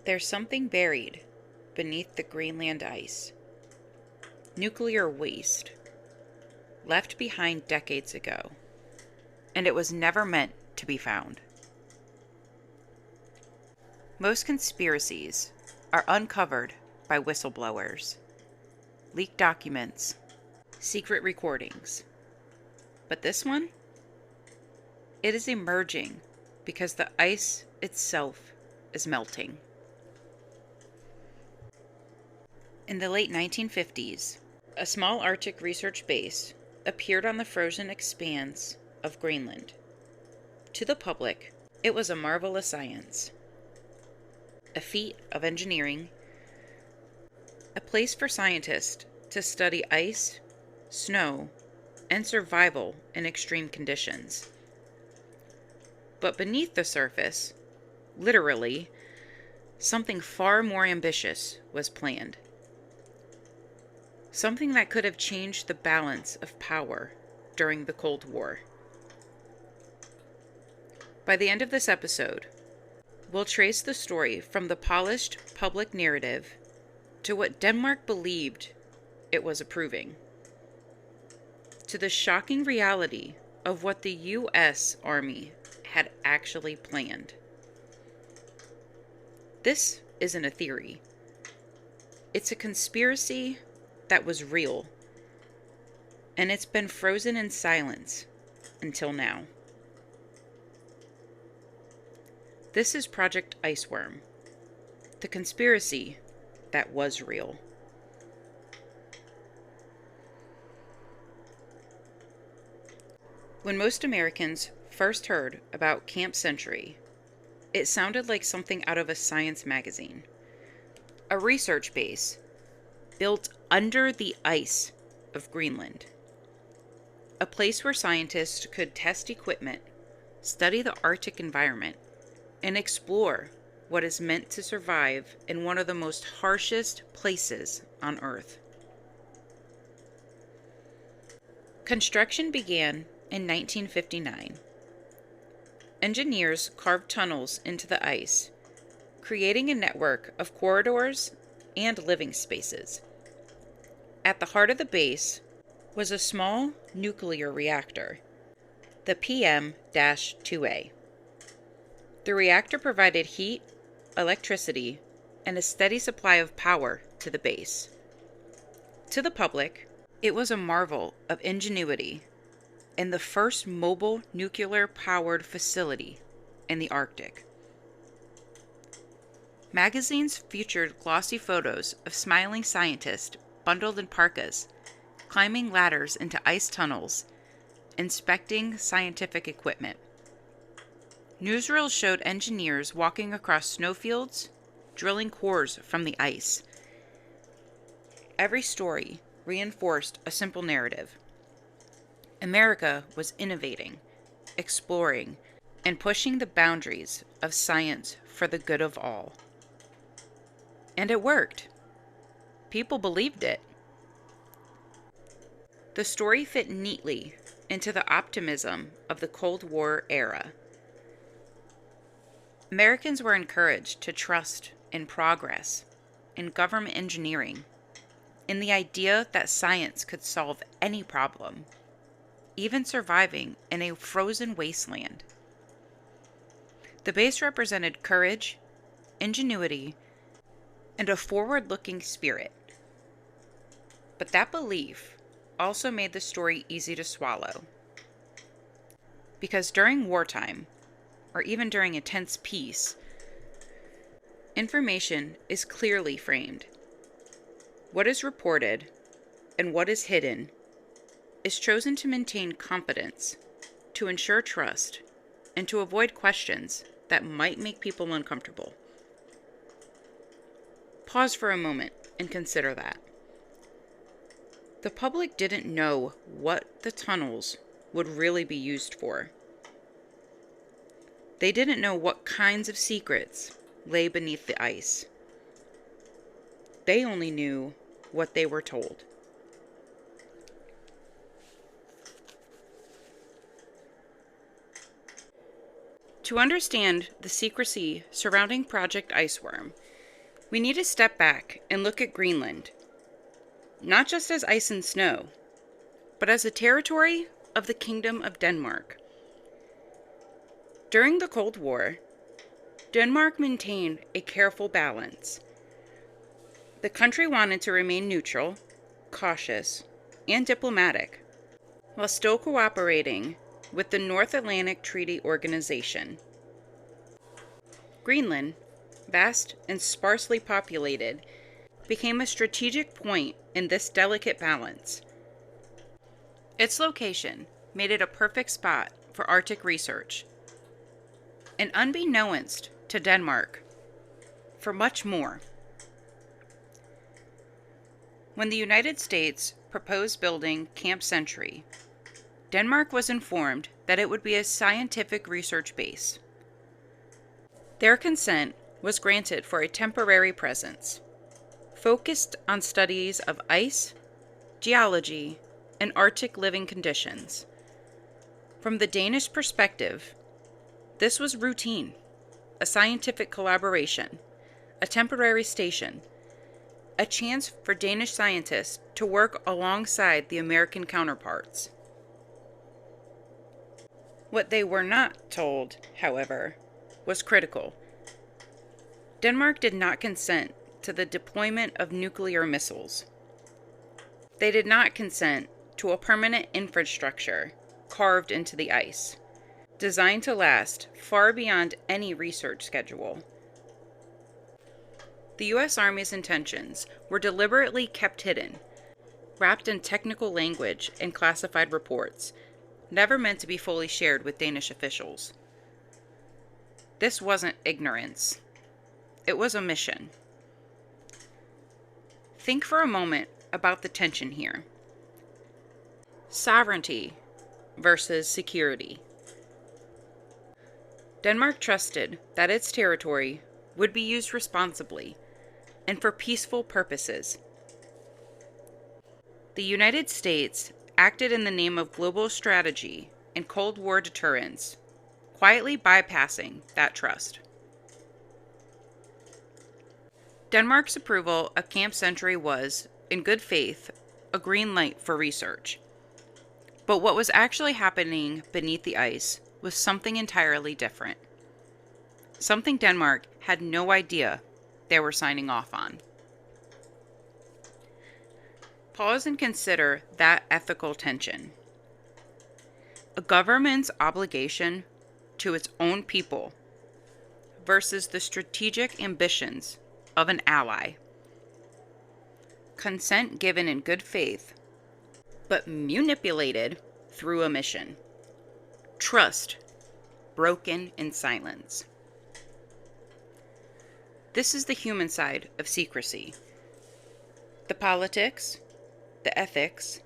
There's something buried beneath the Greenland ice. Nuclear waste, left behind decades ago, and it was never meant to be found. Most conspiracies are uncovered by whistleblowers, leaked documents, secret recordings. But this one? It is emerging because the ice itself is melting. In the late 1950s, a small Arctic research base appeared on the frozen expanse of Greenland. To the public, it was a marvelous science, a feat of engineering, a place for scientists to study ice, snow, and survival in extreme conditions. But beneath the surface, literally, something far more ambitious was planned. Something that could have changed the balance of power during the Cold War. By the end of this episode, we'll trace the story from the polished public narrative to what Denmark believed it was approving, to the shocking reality of what the U.S. Army had actually planned. This isn't a theory. It's a conspiracy that was real, and it's been frozen in silence until now. This is Project Iceworm, the conspiracy that was real. When most Americans first heard about Camp Century, it sounded like something out of a science magazine. A research base built under the ice of Greenland. A place where scientists could test equipment, study the Arctic environment, and explore what is meant to survive in one of the most harshest places on Earth. Construction began in 1959. Engineers carved tunnels into the ice, creating a network of corridors and living spaces. At the heart of the base was a small nuclear reactor, the PM-2A. The reactor provided heat, electricity, and a steady supply of power to the base. To the public, it was a marvel of ingenuity and the first mobile nuclear-powered facility in the Arctic. Magazines featured glossy photos of smiling scientists bundled in parkas, climbing ladders into ice tunnels, inspecting scientific equipment. Newsreels showed engineers walking across snowfields, drilling cores from the ice. Every story reinforced a simple narrative. America was innovating, exploring, and pushing the boundaries of science for the good of all. And it worked. People believed it. The story fit neatly into the optimism of the Cold War era. Americans were encouraged to trust in progress, in government engineering, in the idea that science could solve any problem, even surviving in a frozen wasteland. The base represented courage, ingenuity, and a forward-looking spirit. But that belief also made the story easy to swallow. Because during wartime, or even during intense peace, information is clearly framed. What is reported and what is hidden is chosen to maintain confidence, to ensure trust, and to avoid questions that might make people uncomfortable. Pause for a moment and consider that. The public didn't know what the tunnels would really be used for. They didn't know what kinds of secrets lay beneath the ice. They only knew what they were told. To understand the secrecy surrounding Project Iceworm, We need to step back and look at Greenland, not just as ice and snow, but as a territory of the Kingdom of Denmark. During the Cold War, Denmark maintained a careful balance. The country wanted to remain neutral, cautious, and diplomatic, while still cooperating with the North Atlantic Treaty Organization. Greenland, vast and sparsely populated, became a strategic point in this delicate balance. Its location made it a perfect spot for Arctic research, and unbeknownst to Denmark, for much more. When the United States proposed building Camp Century, Denmark was informed that it would be a scientific research base. Their consent was granted for a temporary presence, focused on studies of ice, geology, and Arctic living conditions. From the Danish perspective, this was routine, a scientific collaboration, a temporary station, a chance for Danish scientists to work alongside the American counterparts. What they were not told, however, was critical. Denmark did not consent to the deployment of nuclear missiles. They did not consent to a permanent infrastructure carved into the ice, designed to last far beyond any research schedule. The U.S. Army's intentions were deliberately kept hidden, wrapped in technical language and classified reports, never meant to be fully shared with Danish officials. This wasn't ignorance. It was omission. Think for a moment about the tension here. Sovereignty versus security. Denmark trusted that its territory would be used responsibly and for peaceful purposes. The United States acted in the name of global strategy and Cold War deterrence, quietly bypassing that trust. Denmark's approval of Camp Century was, in good faith, a green light for research. But what was actually happening beneath the ice was something entirely different. Something Denmark had no idea they were signing off on. Pause and consider that ethical tension. A government's obligation to its own people versus the strategic ambitions of an ally. Consent given in good faith, but manipulated through omission. Trust broken in silence. This is the human side of secrecy. The politics, the ethics,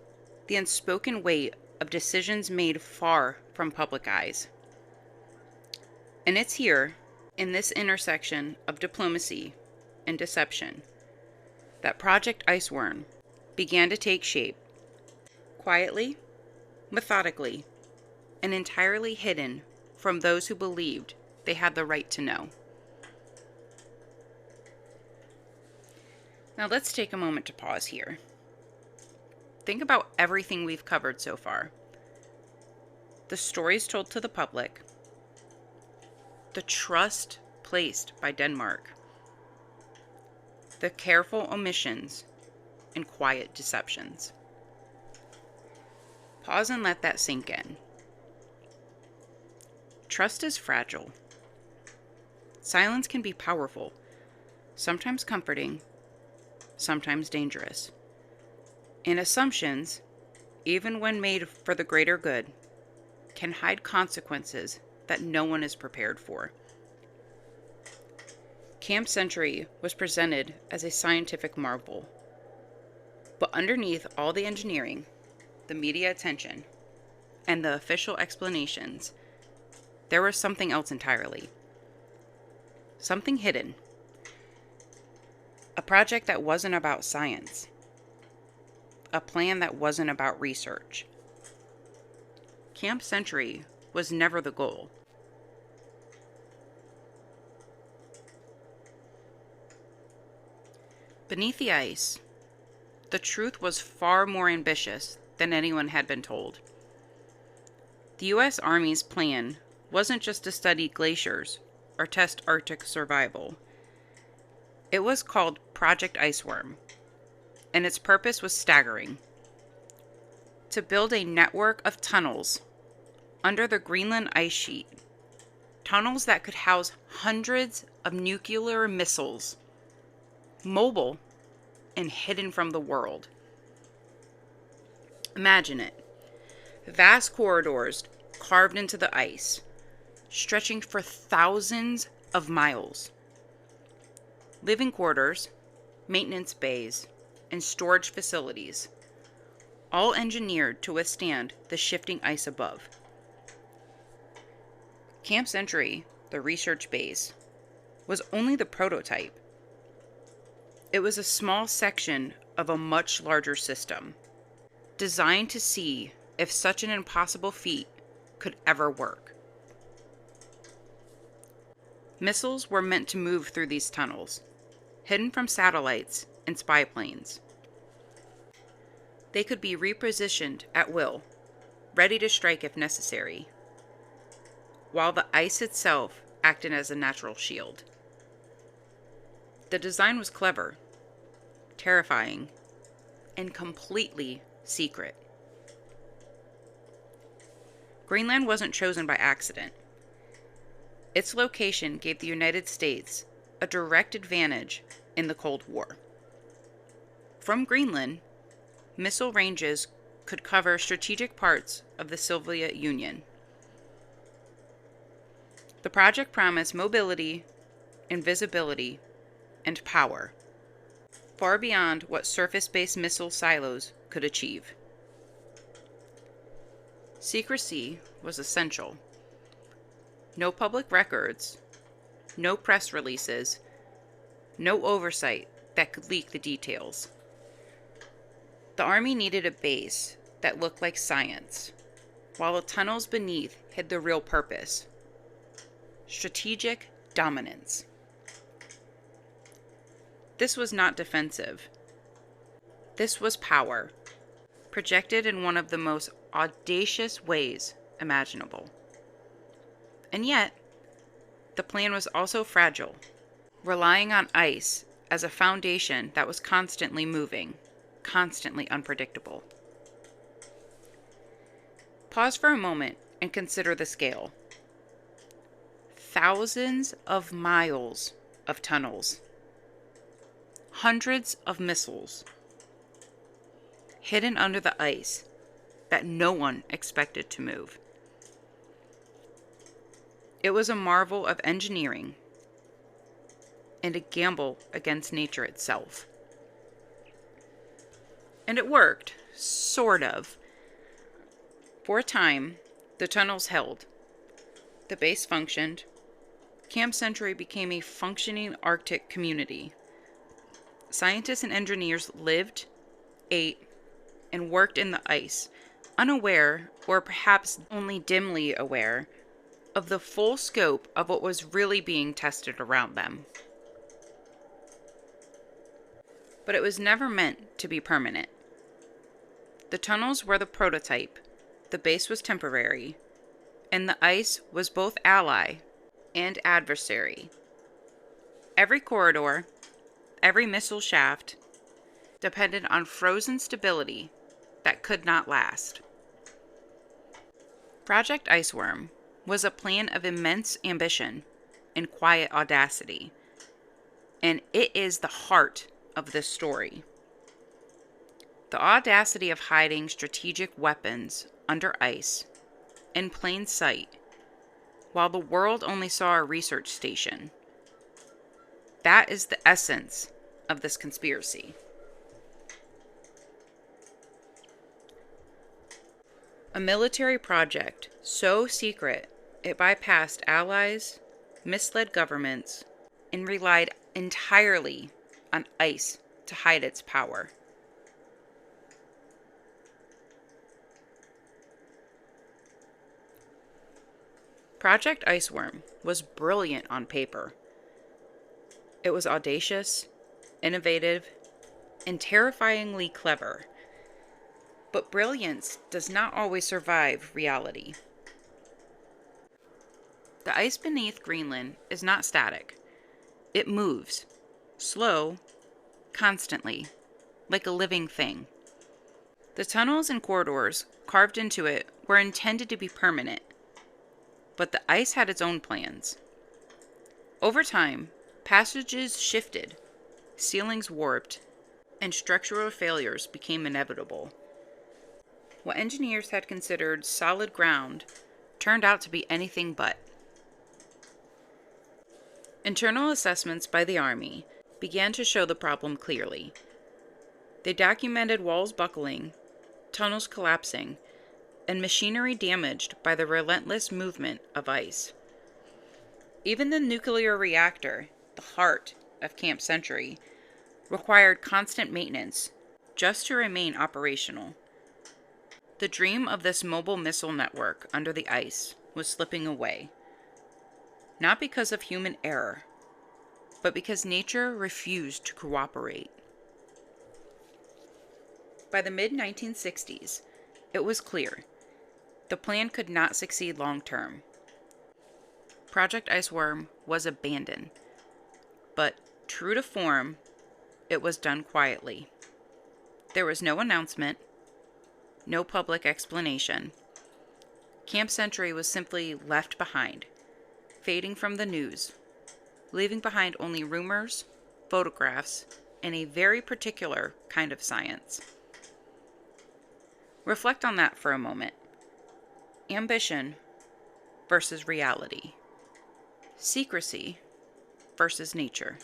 the unspoken weight of decisions made far from public eyes. And it's here, in this intersection of diplomacy and deception, that Project Iceworm began to take shape, quietly, methodically, and entirely hidden from those who believed they had the right to know. Now let's take a moment to pause here. Think about everything we've covered so far. The stories told to the public, the trust placed by Denmark, the careful omissions and quiet deceptions. Pause and let that sink in. Trust is fragile. Silence can be powerful, sometimes comforting, sometimes dangerous. And assumptions, even when made for the greater good, can hide consequences that no one is prepared for. Camp Century was presented as a scientific marvel. But underneath all the engineering, the media attention, and the official explanations, there was something else entirely. Something hidden. A project that wasn't about science. A plan that wasn't about research. Camp Century was never the goal. Beneath the ice, the truth was far more ambitious than anyone had been told. The U.S. Army's plan wasn't just to study glaciers or test Arctic survival. It was called Project Iceworm, and its purpose was staggering: to build a network of tunnels under the Greenland ice sheet, tunnels that could house hundreds of nuclear missiles, mobile and hidden from the world. Imagine it: vast corridors carved into the ice, stretching for thousands of miles. Living quarters, maintenance bays, and storage facilities, all engineered to withstand the shifting ice above. Camp Century, the research base, was only the prototype. It was a small section of a much larger system, designed to see if such an impossible feat could ever work. Missiles were meant to move through these tunnels, hidden from satellites and spy planes. They could be repositioned at will, ready to strike if necessary, while the ice itself acted as a natural shield. The design was clever, terrifying, and completely secret. Greenland wasn't chosen by accident. Its location gave the United States a direct advantage in the Cold War. From Greenland, missile ranges could cover strategic parts of the Soviet Union. The project promised mobility, invisibility, and power, far beyond what surface-based missile silos could achieve. Secrecy was essential. No public records, no press releases, no oversight that could leak the details. The Army needed a base that looked like science, while the tunnels beneath hid the real purpose: strategic dominance. This was not defensive. This was power, projected in one of the most audacious ways imaginable. And yet, the plan was also fragile, relying on ice as a foundation that was constantly moving, constantly unpredictable. Pause for a moment and consider the scale. Thousands of miles of tunnels, hundreds of missiles, hidden under the ice that no one expected to move. It was a marvel of engineering and a gamble against nature itself. And it worked, sort of. For a time, the tunnels held. The base functioned. Camp Century became a functioning Arctic community. Scientists and engineers lived, ate, and worked in the ice, unaware, or perhaps only dimly aware, of the full scope of what was really being tested around them. But it was never meant to be permanent. The tunnels were the prototype, the base was temporary, and the ice was both ally and adversary. Every corridor, every missile shaft, depended on frozen stability that could not last. Project Iceworm was a plan of immense ambition and quiet audacity, and it is the heart of this story. The audacity of hiding strategic weapons under ice, in plain sight, while the world only saw a research station. That is the essence of this conspiracy. A military project so secret it bypassed allies, misled governments, and relied entirely on ice to hide its power. Project Iceworm was brilliant on paper. It was audacious, innovative, and terrifyingly clever. But brilliance does not always survive reality. The ice beneath Greenland is not static. It moves, slow, constantly, like a living thing. The tunnels and corridors carved into it were intended to be permanent, but the ice had its own plans. Over time, passages shifted, ceilings warped, and structural failures became inevitable. What engineers had considered solid ground turned out to be anything but. Internal assessments by the Army began to show the problem clearly. They documented walls buckling, tunnels collapsing, and machinery damaged by the relentless movement of ice. Even the nuclear reactor, the heart of Camp Century, required constant maintenance just to remain operational. The dream of this mobile missile network under the ice was slipping away. Not because of human error, but because nature refused to cooperate. By the mid-1960s, it was clear the plan could not succeed long term. Project Iceworm was abandoned, but true to form, it was done quietly. There was no announcement, no public explanation. Camp Century was simply left behind, fading from the news, leaving behind only rumors, photographs, and a very particular kind of science. Reflect on that for a moment. Ambition versus reality. Secrecy versus nature.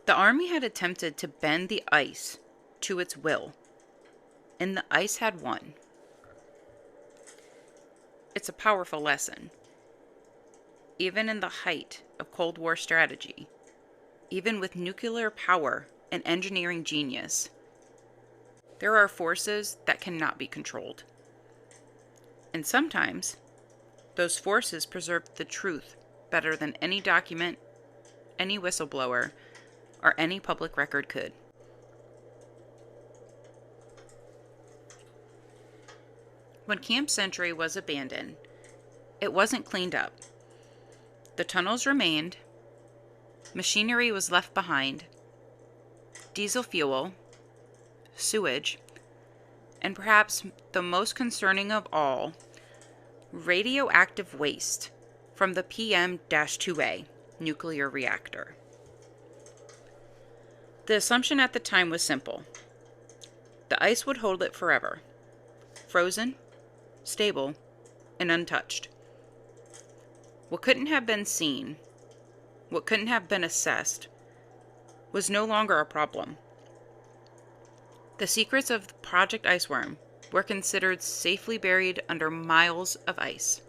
The Army had attempted to bend the ice to its will, and the ice had won. It's a powerful lesson. Even in the height of Cold War strategy, even with nuclear power and engineering genius, there are forces that cannot be controlled. And sometimes, those forces preserve the truth better than any document, any whistleblower, or any public record could. When Camp Century was abandoned, it wasn't cleaned up. The tunnels remained, machinery was left behind, diesel fuel, sewage, and perhaps the most concerning of all, radioactive waste from the PM-2A nuclear reactor. The assumption at the time was simple. The ice would hold it forever, frozen, stable, and untouched. What couldn't have been seen, what couldn't have been assessed, was no longer a problem. The secrets of Project Iceworm were considered safely buried under miles of ice.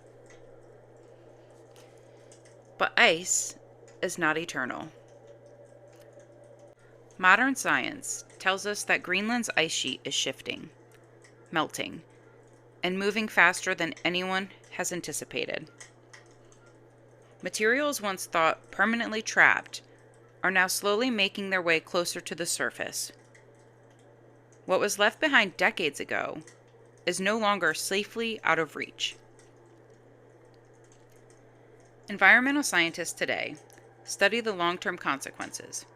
But ice is not eternal. Modern science tells us that Greenland's ice sheet is shifting, melting, and moving faster than anyone has anticipated. Materials once thought permanently trapped are now slowly making their way closer to the surface. What was left behind decades ago is no longer safely out of reach. Environmental scientists today study the long-term consequences.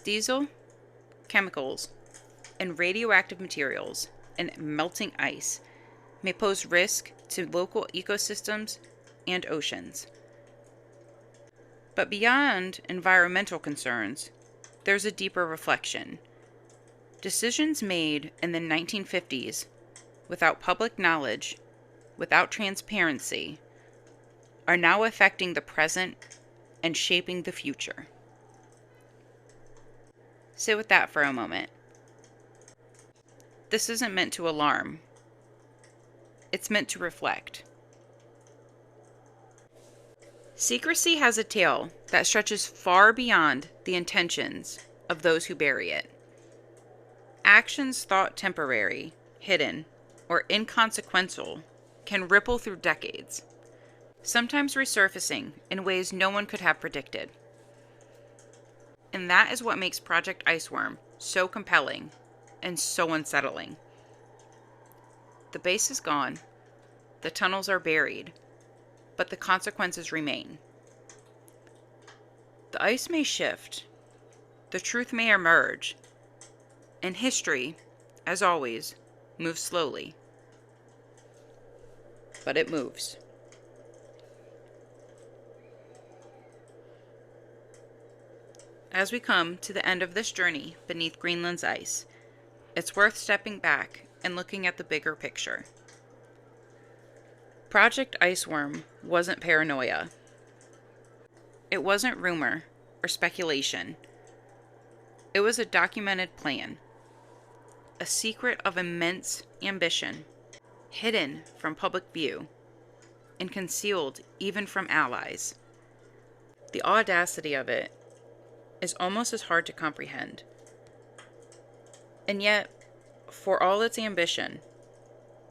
Diesel, chemicals, and radioactive materials and melting ice may pose risk to local ecosystems and oceans. But beyond environmental concerns, there's a deeper reflection. Decisions made in the 1950s without public knowledge, without transparency, are now affecting the present and shaping the future. Sit with that for a moment. This isn't meant to alarm. It's meant to reflect. Secrecy has a tail that stretches far beyond the intentions of those who bury it. Actions thought temporary, hidden, or inconsequential can ripple through decades, sometimes resurfacing in ways no one could have predicted. And that is what makes Project Iceworm so compelling and so unsettling. The base is gone, the tunnels are buried, but the consequences remain. The ice may shift, the truth may emerge, and history, as always, moves slowly. But it moves. As we come to the end of this journey beneath Greenland's ice, it's worth stepping back and looking at the bigger picture. Project Iceworm wasn't paranoia. It wasn't rumor or speculation. It was a documented plan, a secret of immense ambition, hidden from public view, and concealed even from allies. The audacity of it is almost as hard to comprehend. And yet, for all its ambition,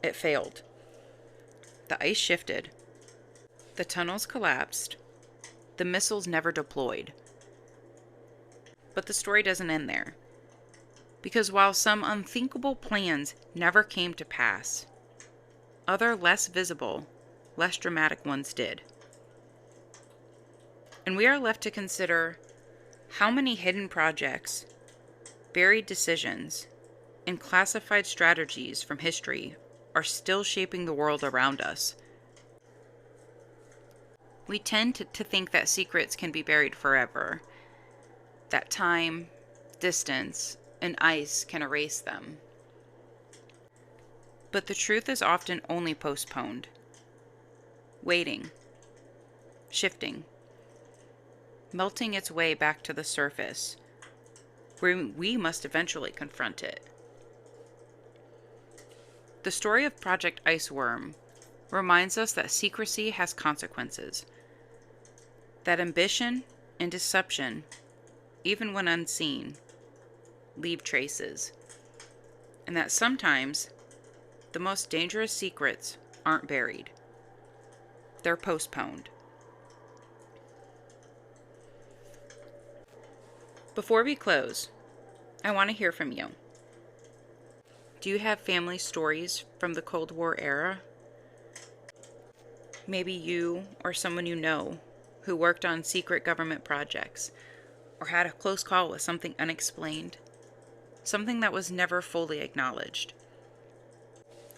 it failed. The ice shifted. The tunnels collapsed. The missiles never deployed. But the story doesn't end there. Because while some unthinkable plans never came to pass, other less visible, less dramatic ones did. And we are left to consider how many hidden projects, buried decisions, and classified strategies from history are still shaping the world around us. We tend to think that secrets can be buried forever, that time, distance, and ice can erase them. But the truth is often only postponed, waiting, shifting, melting its way back to the surface, where we must eventually confront it. The story of Project Iceworm reminds us that secrecy has consequences, that ambition and deception, even when unseen, leave traces, and that sometimes the most dangerous secrets aren't buried. They're postponed. Before we close, I want to hear from you. Do you have family stories from the Cold War era? Maybe you or someone you know who worked on secret government projects or had a close call with something unexplained, something that was never fully acknowledged.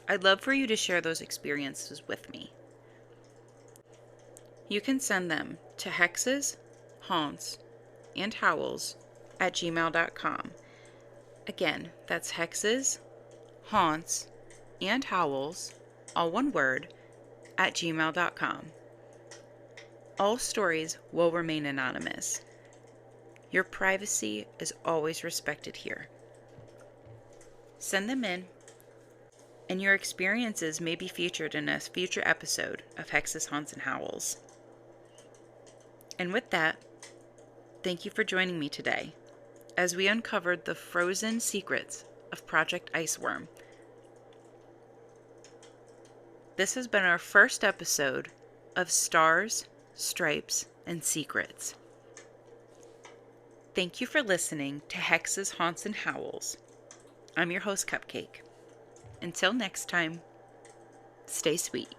I'd love for you to share those experiences with me. You can send them to hexes, haunts, and howls at gmail.com. Again, that's hexes, haunts, and howls, all one word, at gmail.com. All stories will remain anonymous. Your privacy is always respected here. Send them in, and your experiences may be featured in a future episode of Hexes, Haunts, and Howls. And with that, thank you for joining me today as we uncovered the frozen secrets of Project Iceworm. This has been our first episode of Stars, Stripes, and Secrets. Thank you for listening to Hexes, Haunts, and Howls. I'm your host, Cupcake. Until next time, stay sweet.